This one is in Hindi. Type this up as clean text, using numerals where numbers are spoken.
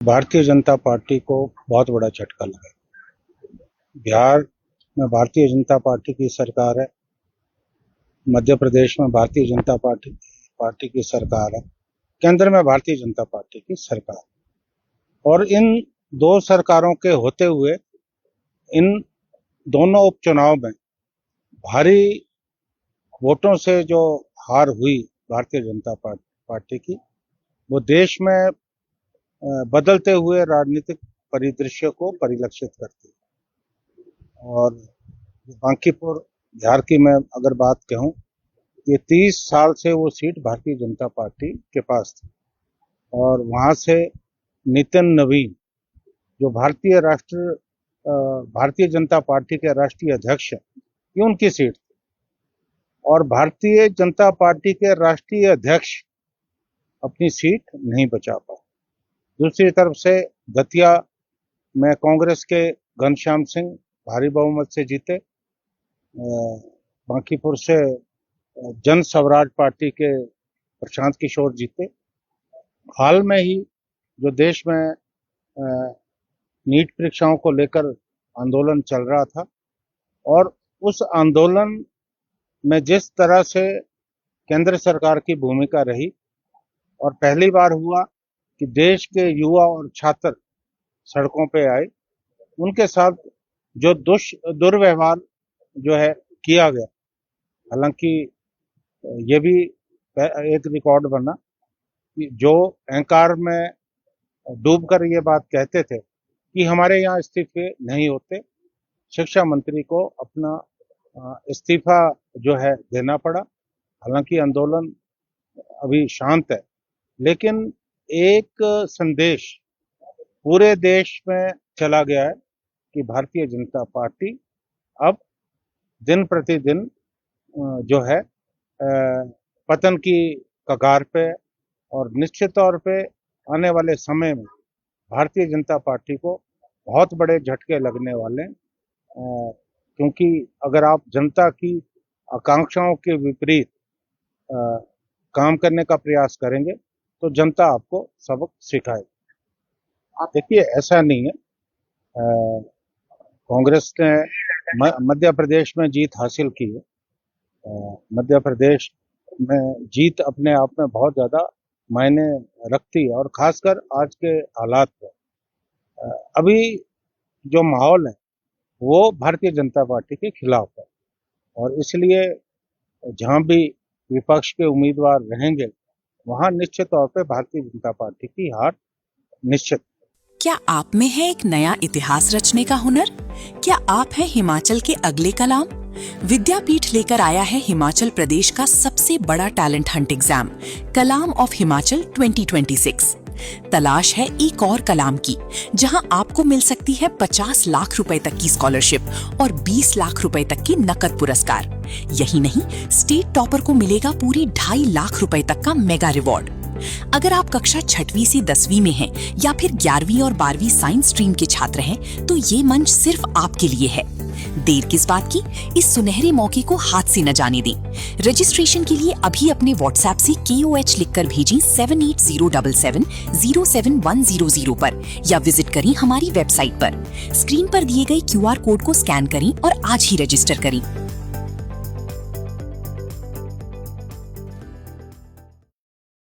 भारतीय जनता पार्टी को बहुत बड़ा झटका लगा। बिहार में भारतीय जनता पार्टी की सरकार है, मध्य प्रदेश में भारतीय जनता पार्टी की सरकार है, केंद्र में भारतीय जनता पार्टी की सरकार। और इन दो सरकारों के होते हुए इन दोनों उपचुनाव में भारी वोटों से जो हार हुई भारतीय जनता पार्टी की, वो देश में बदलते हुए राजनीतिक परिदृश्य को परिलक्षित करती है। और बांकीपुर बिहार की मैं अगर बात कहूं, ये 30 साल से वो सीट भारतीय जनता पार्टी के पास थी और वहां से नितिन नवीन जो भारतीय जनता पार्टी के राष्ट्रीय अध्यक्ष हैं, ये उनकी सीट थी। और भारतीय जनता पार्टी के राष्ट्रीय अध्यक्ष अपनी सीट नहीं बचा पाए। दूसरी तरफ से दतिया में कांग्रेस के घनश्याम सिंह भारी बहुमत से जीते। बांकीपुर से जन स्वराज पार्टी के प्रशांत किशोर जीते। हाल में ही जो देश में नीट परीक्षाओं को लेकर आंदोलन चल रहा था और उस आंदोलन में जिस तरह से केंद्र सरकार की भूमिका रही और पहली बार हुआ कि देश के युवा और छात्र सड़कों पे आए, उनके साथ जो दुर्व्यवहार जो है किया गया। हालांकि ये भी एक रिकॉर्ड बना कि जो अहंकार में डूबकर ये बात कहते थे कि हमारे यहाँ इस्तीफे नहीं होते, शिक्षा मंत्री को अपना इस्तीफा जो है देना पड़ा। हालांकि आंदोलन अभी शांत है, लेकिन एक संदेश पूरे देश में चला गया है कि भारतीय जनता पार्टी अब दिन प्रतिदिन जो है पतन की कगार पे, और निश्चित तौर पे आने वाले समय में भारतीय जनता पार्टी को बहुत बड़े झटके लगने वाले हैं। क्योंकि अगर आप जनता की आकांक्षाओं के विपरीत काम करने का प्रयास करेंगे तो जनता आपको सबक सिखाएगी। देखिए, ऐसा नहीं है। कांग्रेस ने मध्य प्रदेश में जीत हासिल की है। मध्य प्रदेश में जीत अपने आप में बहुत ज्यादा मायने रखती है, और खासकर आज के हालात में अभी जो माहौल है वो भारतीय जनता पार्टी के खिलाफ है। और इसलिए जहां भी विपक्ष के उम्मीदवार रहेंगे वहां निश्चित तौर पे भारतीय जनता पार्टी की हार निश्चित। क्या आप में है एक नया इतिहास रचने का हुनर? क्या आप हैं हिमाचल के अगले कलाम? विद्यापीठ लेकर आया है हिमाचल प्रदेश का सबसे बड़ा talent Hunt exam, Kalam of Himachal 2026। तलाश है एक और कलाम की, जहां आपको मिल सकती है 50 लाख रुपए तक की स्कॉलरशिप और 20 लाख रुपए तक की नकद पुरस्कार। यही नहीं, स्टेट टॉपर को मिलेगा पूरी 2.5 लाख रुपए तक का मेगा रिवॉर्ड। अगर आप कक्षा 6वीं से 10वीं में हैं या फिर 11वीं और 12वीं साइंस स्ट्रीम के छात्र हैं, तो ये मंच सिर्फ आपके लिए है। देर किस बात की, इस सुनहरे मौके को हाथ से न जाने दें। रजिस्ट्रेशन के लिए अभी अपने व्हाट्सएप से KOH लिखकर भेजें 7807707100 पर, या विजिट करें हमारी वेबसाइट पर। स्क्रीन पर दिए गए QR कोड को स्कैन करें और आज ही रजिस्टर करें।